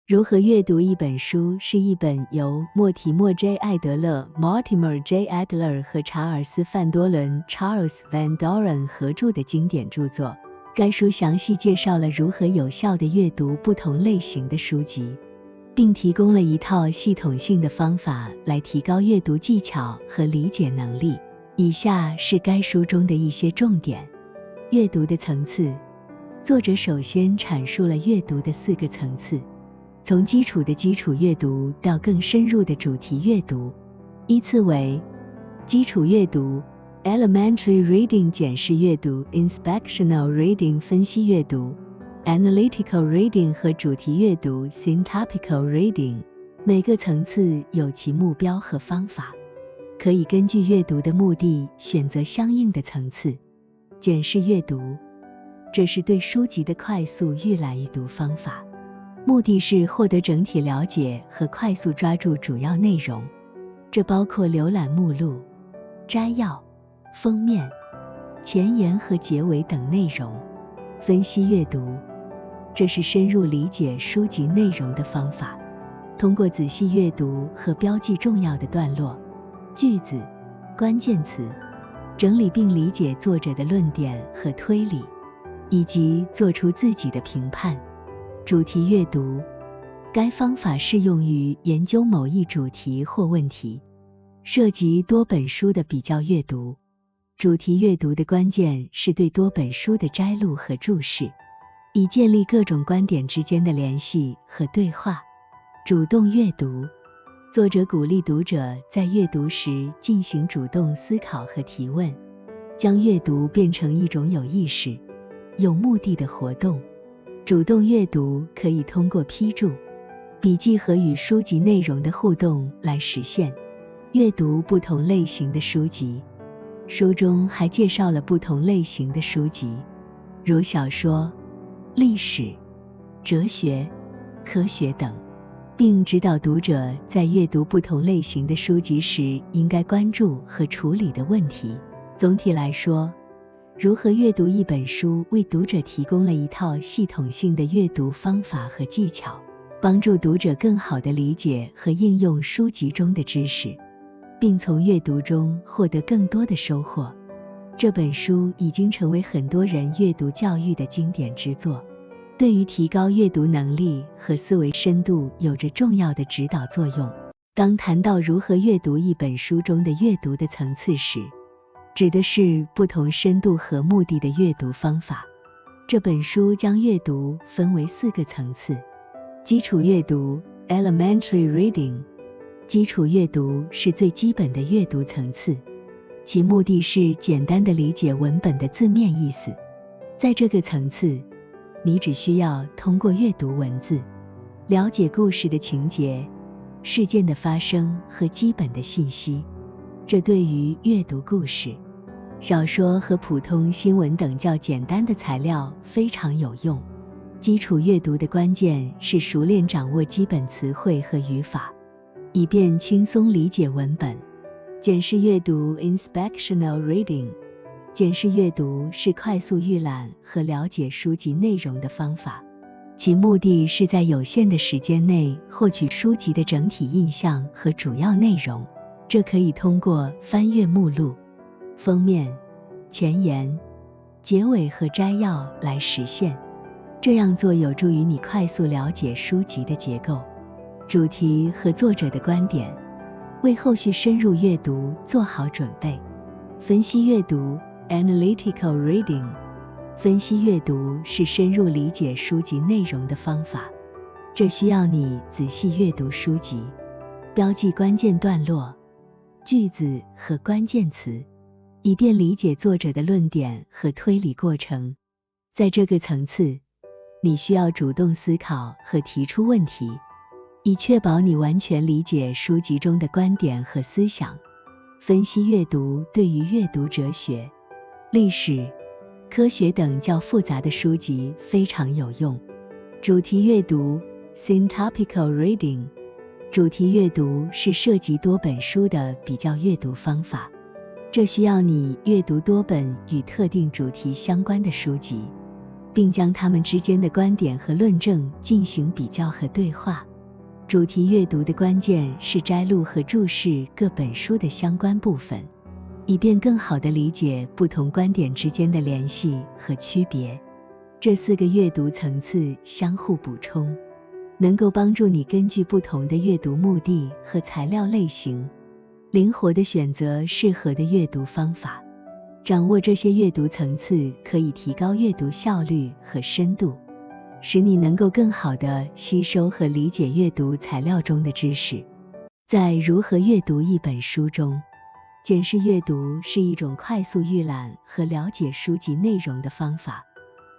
如何阅读一本书是一本由莫提莫 ·J· 艾德勒 （Mortimer J. Adler） 和查尔斯·范多伦 （Charles Van Doren） 合著的经典著作。该书详细介绍了如何有效地阅读不同类型的书籍，并提供了一套系统性的方法来提高阅读技巧和理解能力。以下是该书中的一些重点。阅读的层次。作者首先阐述了阅读的4个层次，从基础的基础阅读到更深入的主题阅读。依次为基础阅读 Elementary Reading 检视阅读 Inspectional Reading 分析阅读 Analytical Reading 和主题阅读 Syntopical Reading。 每个层次有其目标和方法，可以根据阅读的目的选择相应的层次。检视阅读，这是对书籍的快速预览阅读方法，目的是获得整体了解和快速抓住主要内容，这包括浏览目录、摘要、封面、前言和结尾等内容。分析阅读，这是深入理解书籍内容的方法，通过仔细阅读和标记重要的段落、句子、关键词，整理并理解作者的论点和推理，以及做出自己的评判。主题阅读，该方法适用于研究某一主题或问题，涉及多本书的比较阅读。主题阅读的关键是对多本书的摘录和注释，以建立各种观点之间的联系和对话。主动阅读，作者鼓励读者在阅读时进行主动思考和提问，将阅读变成一种有意识、有目的的活动。主动阅读可以通过批注、笔记和与书籍内容的互动来实现。阅读不同类型的书籍，书中还介绍了不同类型的书籍，如小说、历史、哲学、科学等，并指导读者在阅读不同类型的书籍时应该关注和处理的问题。总体来说，如何阅读一本书为读者提供了一套系统性的阅读方法和技巧，帮助读者更好地理解和应用书籍中的知识，并从阅读中获得更多的收获。这本书已经成为很多人阅读教育的经典之作，对于提高阅读能力和思维深度有着重要的指导作用。当谈到如何阅读一本书中的阅读的层次时，指的是不同深度和目的的阅读方法。这本书将阅读分为4个层次。基础阅读 Elementary Reading， 基础阅读是最基本的阅读层次，其目的是简单地理解文本的字面意思。在这个层次，你只需要通过阅读文字，了解故事的情节、事件的发生和基本的信息。这对于阅读故事、小说和普通新闻等较简单的材料非常有用。基础阅读的关键是熟练掌握基本词汇和语法，以便轻松理解文本。检视阅读 Inspectional Reading， 检视阅读是快速预览和了解书籍内容的方法，其目的是在有限的时间内获取书籍的整体印象和主要内容。这可以通过翻阅目录、封面、前言、结尾和摘要来实现。这样做有助于你快速了解书籍的结构、主题和作者的观点，为后续深入阅读做好准备。分析阅读 Analytical Reading， 分析阅读是深入理解书籍内容的方法，这需要你仔细阅读书籍，标记关键段落、句子和关键词，以便理解作者的论点和推理过程。在这个层次，你需要主动思考和提出问题，以确保你完全理解书籍中的观点和思想。分析阅读对于阅读哲学、历史、科学等较复杂的书籍非常有用。主题阅读 Syntopical Reading， 主题阅读是涉及多本书的比较阅读方法，这需要你阅读多本与特定主题相关的书籍，并将它们之间的观点和论证进行比较和对话。主题阅读的关键是摘录和注释各本书的相关部分，以便更好地理解不同观点之间的联系和区别。这4个阅读层次相互补充，能够帮助你根据不同的阅读目的和材料类型，灵活地选择适合的阅读方法。掌握这些阅读层次可以提高阅读效率和深度，使你能够更好地吸收和理解阅读材料中的知识。在如何阅读一本书中，检视阅读是一种快速预览和了解书籍内容的方法。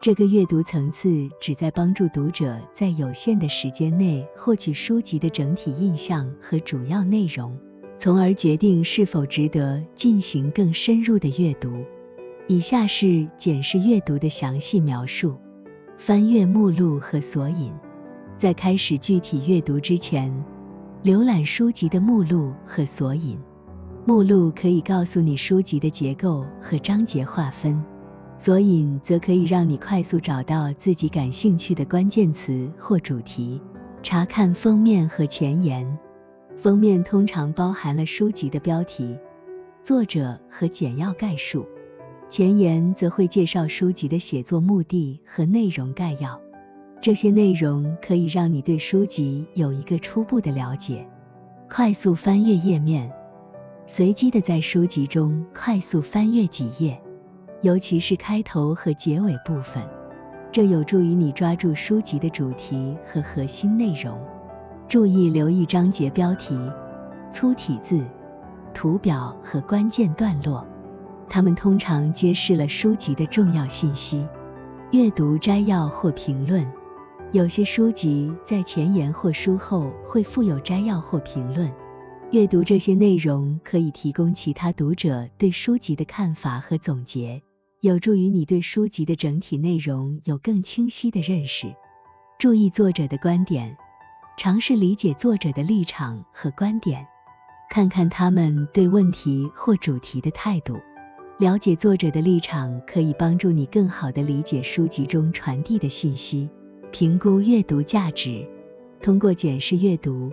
这个阅读层次旨在帮助读者在有限的时间内获取书籍的整体印象和主要内容，从而决定是否值得进行更深入的阅读。以下是检视阅读的详细描述。翻阅目录和索引。在开始具体阅读之前，浏览书籍的目录和索引。目录可以告诉你书籍的结构和章节划分，索引则可以让你快速找到自己感兴趣的关键词或主题。查看封面和前言。封面通常包含了书籍的标题、作者和简要概述，前言则会介绍书籍的写作目的和内容概要。这些内容可以让你对书籍有一个初步的了解。快速翻阅页面。随机地在书籍中快速翻阅几页，尤其是开头和结尾部分，这有助于你抓住书籍的主题和核心内容。注意留意章节标题、粗体字、图表和关键段落，它们通常揭示了书籍的重要信息。阅读摘要或评论。有些书籍在前言或书后会附有摘要或评论，阅读这些内容可以提供其他读者对书籍的看法和总结，有助于你对书籍的整体内容有更清晰的认识。注意作者的观点。尝试理解作者的立场和观点，看看他们对问题或主题的态度。了解作者的立场可以帮助你更好地理解书籍中传递的信息。评估阅读价值。通过检视阅读，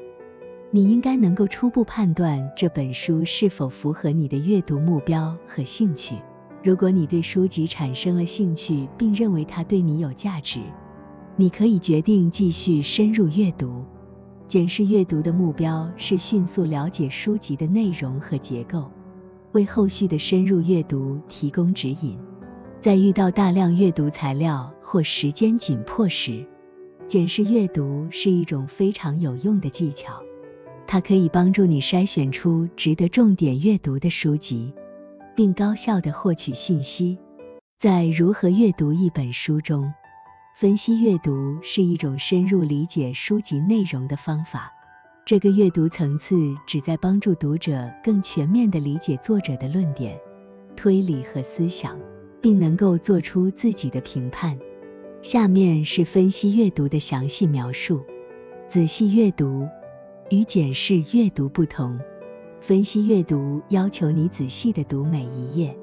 你应该能够初步判断这本书是否符合你的阅读目标和兴趣。如果你对书籍产生了兴趣并认为它对你有价值，你可以决定继续深入阅读。检视阅读的目标是迅速了解书籍的内容和结构，为后续的深入阅读提供指引。在遇到大量阅读材料或时间紧迫时，检视阅读是一种非常有用的技巧，它可以帮助你筛选出值得重点阅读的书籍，并高效地获取信息。在如何阅读一本书中，分析阅读是一种深入理解书籍内容的方法。这个阅读层次旨在帮助读者更全面地理解作者的论点、推理和思想，并能够做出自己的评判。下面是分析阅读的详细描述。仔细阅读与检视阅读不同。分析阅读要求你仔细地读每一页，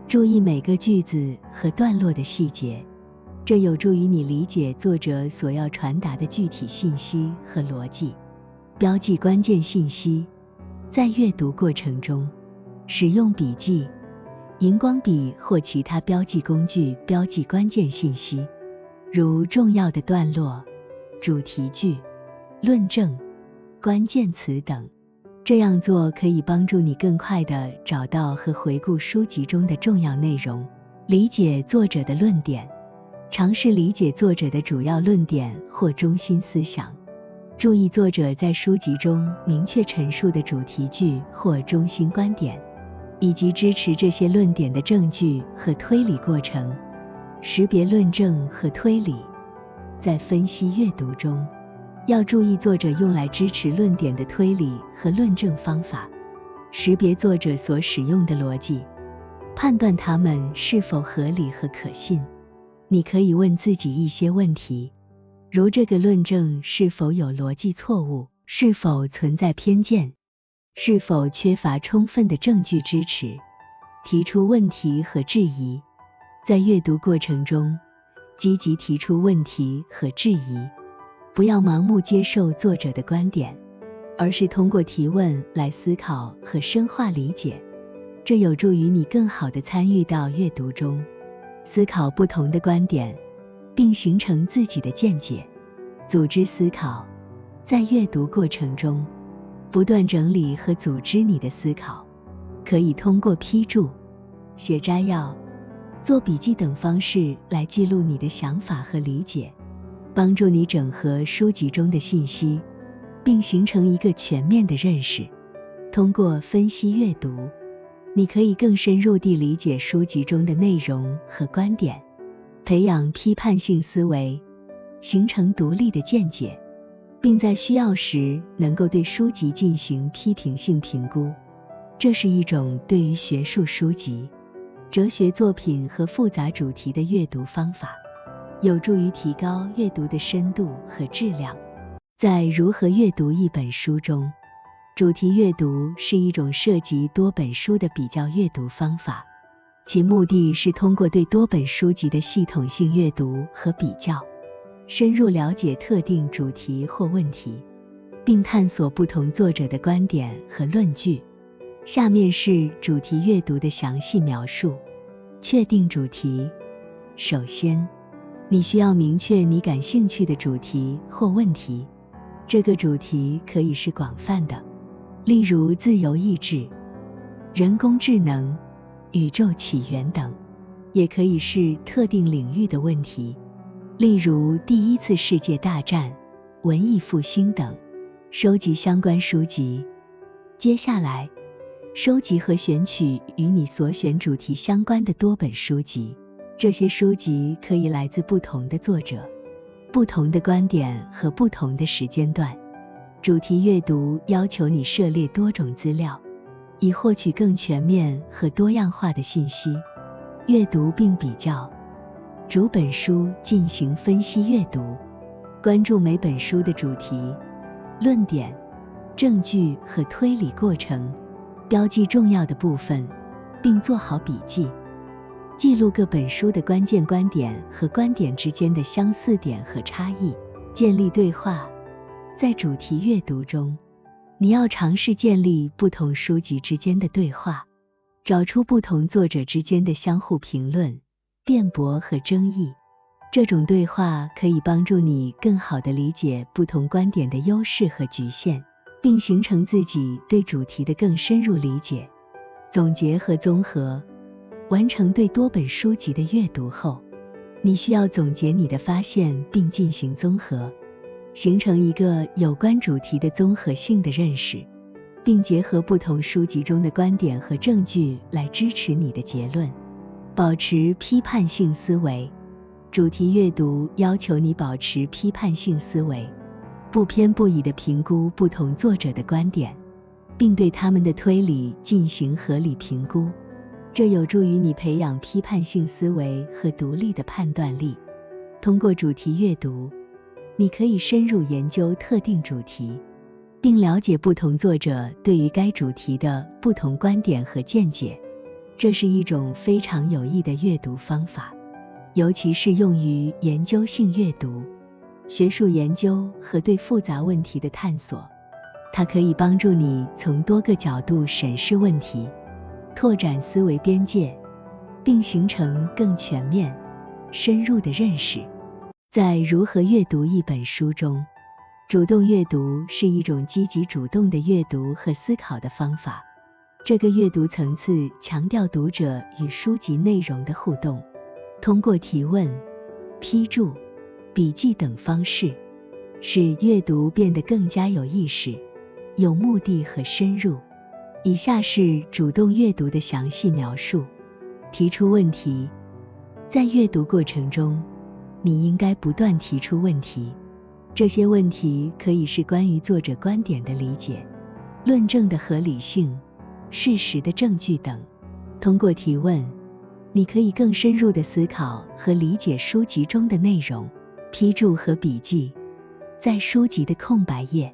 注意每个句子和段落的细节，这有助于你理解作者所要传达的具体信息和逻辑。标记关键信息。在阅读过程中，使用笔记、荧光笔或其他标记工具标记关键信息，如重要的段落、主题句、论证、关键词等。这样做可以帮助你更快地找到和回顾书籍中的重要内容，理解作者的论点。尝试理解作者的主要论点或中心思想。注意作者在书籍中明确陈述的主题句或中心观点，以及支持这些论点的证据和推理过程。识别论证和推理。在分析阅读中，要注意作者用来支持论点的推理和论证方法，识别作者所使用的逻辑，判断它们是否合理和可信。你可以问自己一些问题，如这个论证是否有逻辑错误，是否存在偏见，是否缺乏充分的证据支持。提出问题和质疑。在阅读过程中，积极提出问题和质疑，不要盲目接受作者的观点，而是通过提问来思考和深化理解，这有助于你更好地参与到阅读中，思考不同的观点，并形成自己的见解。组织思考，在阅读过程中，不断整理和组织你的思考，可以通过批注、写摘要、做笔记等方式来记录你的想法和理解，帮助你整合书籍中的信息，并形成一个全面的认识。通过分析阅读，你可以更深入地理解书籍中的内容和观点，培养批判性思维，形成独立的见解，并在需要时能够对书籍进行批评性评估。这是一种对于学术书籍、哲学作品和复杂主题的阅读方法，有助于提高阅读的深度和质量。在如何阅读一本书中，主题阅读是一种涉及多本书的比较阅读方法，其目的是通过对多本书籍的系统性阅读和比较，深入了解特定主题或问题，并探索不同作者的观点和论据。下面是主题阅读的详细描述。确定主题。首先，你需要明确你感兴趣的主题或问题。这个主题可以是广泛的，例如自由意志、人工智能、宇宙起源等，也可以是特定领域的问题，例如第一次世界大战、文艺复兴等。收集相关书籍。接下来，收集和选取与你所选主题相关的多本书籍。这些书籍可以来自不同的作者、不同的观点和不同的时间段。主题阅读要求你涉猎多种资料，以获取更全面和多样化的信息。阅读并比较。逐本书进行分析阅读，关注每本书的主题、论点、证据和推理过程，标记重要的部分，并做好笔记。记录各本书的关键观点和观点之间的相似点和差异，建立对话。在主题阅读中，你要尝试建立不同书籍之间的对话，找出不同作者之间的相互评论、辩驳和争议。这种对话可以帮助你更好地理解不同观点的优势和局限，并形成自己对主题的更深入理解。总结和综合。完成对多本书籍的阅读后，你需要总结你的发现并进行综合，形成一个有关主题的综合性的认识，并结合不同书籍中的观点和证据来支持你的结论。保持批判性思维。主题阅读要求你保持批判性思维，不偏不倚地评估不同作者的观点，并对他们的推理进行合理评估。这有助于你培养批判性思维和独立的判断力。通过主题阅读，你可以深入研究特定主题，并了解不同作者对于该主题的不同观点和见解。这是一种非常有益的阅读方法，尤其适用于研究性阅读、学术研究和对复杂问题的探索。它可以帮助你从多个角度审视问题，拓展思维边界，并形成更全面、深入的认识。在如何阅读一本书中，主动阅读是一种积极主动的阅读和思考的方法。这个阅读层次强调读者与书籍内容的互动，通过提问、批注、笔记等方式，使阅读变得更加有意识、有目的和深入。以下是主动阅读的详细描述。提出问题。在阅读过程中，你应该不断提出问题。这些问题可以是关于作者观点的理解、论证的合理性、事实的证据等。通过提问，你可以更深入地思考和理解书籍中的内容。批注和笔记。在书籍的空白页、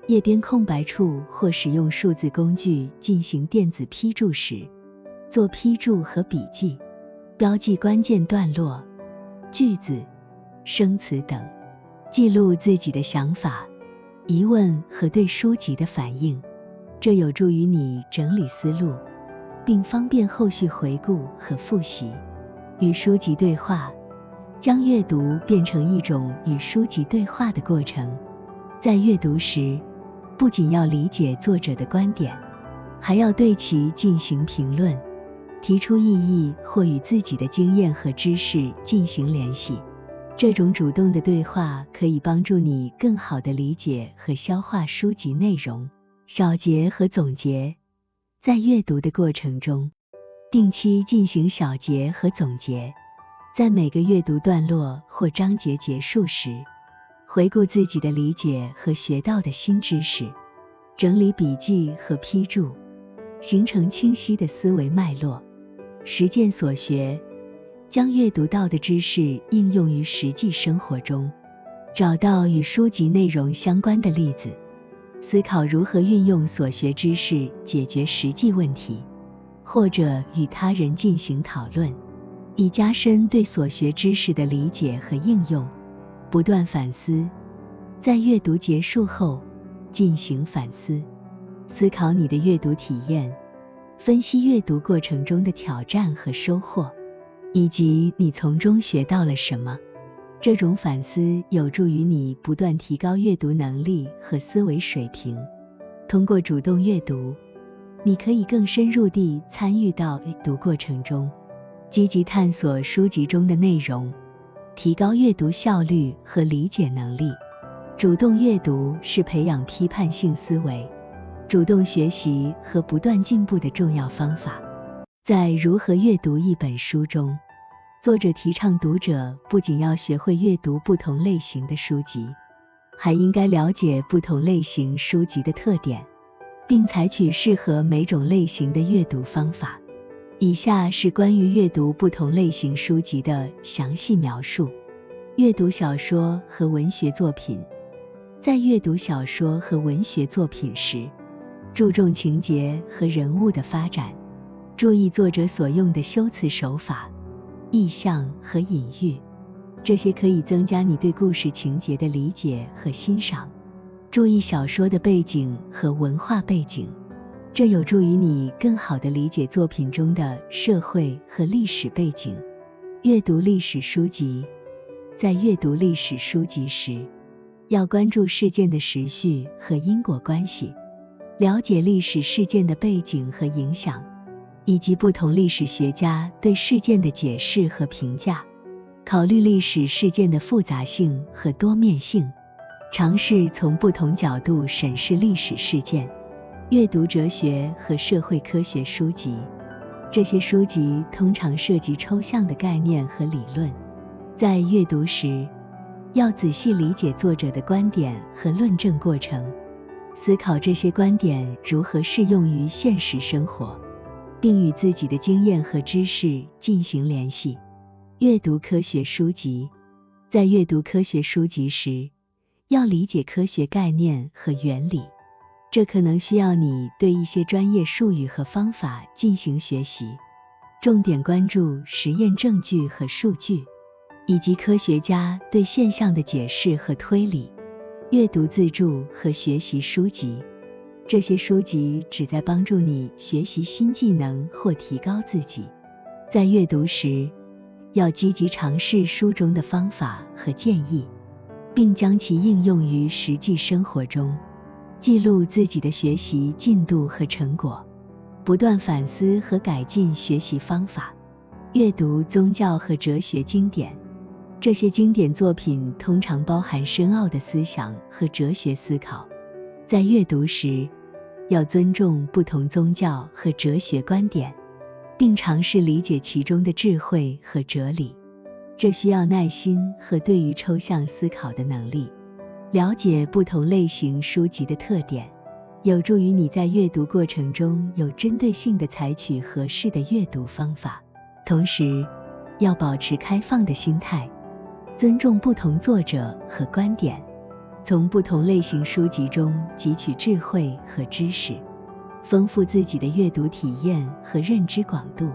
页边空白处或使用数字工具进行电子批注时，做批注和笔记，标记关键段落，句子、生词等，记录自己的想法、疑问和对书籍的反应，这有助于你整理思路，并方便后续回顾和复习。与书籍对话，将阅读变成一种与书籍对话的过程。在阅读时，不仅要理解作者的观点，还要对其进行评论，提出异议或与自己的经验和知识进行联系。这种主动的对话可以帮助你更好地理解和消化书籍内容。小结和总结，在阅读的过程中，定期进行小结和总结，在每个阅读段落或章节结束时，回顾自己的理解和学到的新知识，整理笔记和批注，形成清晰的思维脉络。实践所学，将阅读到的知识应用于实际生活中，找到与书籍内容相关的例子，思考如何运用所学知识解决实际问题，或者与他人进行讨论，以加深对所学知识的理解和应用。不断反思，在阅读结束后进行反思，思考你的阅读体验，分析阅读过程中的挑战和收获，以及你从中学到了什么。这种反思有助于你不断提高阅读能力和思维水平。通过主动阅读，你可以更深入地参与到阅读过程中，积极探索书籍中的内容，提高阅读效率和理解能力。主动阅读是培养批判性思维、主动学习和不断进步的重要方法。在《如何阅读一本书》中，作者提倡读者不仅要学会阅读不同类型的书籍，还应该了解不同类型书籍的特点，并采取适合每种类型的阅读方法。以下是关于阅读不同类型书籍的详细描述。阅读小说和文学作品。在阅读小说和文学作品时，注重情节和人物的发展，注意作者所用的修辞手法、意象和隐喻，这些可以增加你对故事情节的理解和欣赏。注意小说的背景和文化背景，这有助于你更好地理解作品中的社会和历史背景。阅读历史书籍。在阅读历史书籍时，要关注事件的时序和因果关系，了解历史事件的背景和影响，以及不同历史学家对事件的解释和评价。考虑历史事件的复杂性和多面性，尝试从不同角度审视历史事件。阅读哲学和社会科学书籍。这些书籍通常涉及抽象的概念和理论，在阅读时，要仔细理解作者的观点和论证过程，思考这些观点如何适用于现实生活，并与自己的经验和知识进行联系。阅读科学书籍。在阅读科学书籍时，要理解科学概念和原理，这可能需要你对一些专业术语和方法进行学习，重点关注实验证据和数据，以及科学家对现象的解释和推理。阅读自助和学习书籍。这些书籍旨在帮助你学习新技能或提高自己。在阅读时，要积极尝试书中的方法和建议，并将其应用于实际生活中，记录自己的学习进度和成果，不断反思和改进学习方法。阅读宗教和哲学经典。这些经典作品通常包含深奥的思想和哲学思考。在阅读时，要尊重不同宗教和哲学观点，并尝试理解其中的智慧和哲理。这需要耐心和对于抽象思考的能力。了解不同类型书籍的特点，有助于你在阅读过程中有针对性地采取合适的阅读方法。同时，要保持开放的心态，尊重不同作者和观点，从不同类型书籍中汲取智慧和知识，丰富自己的阅读体验和认知广度。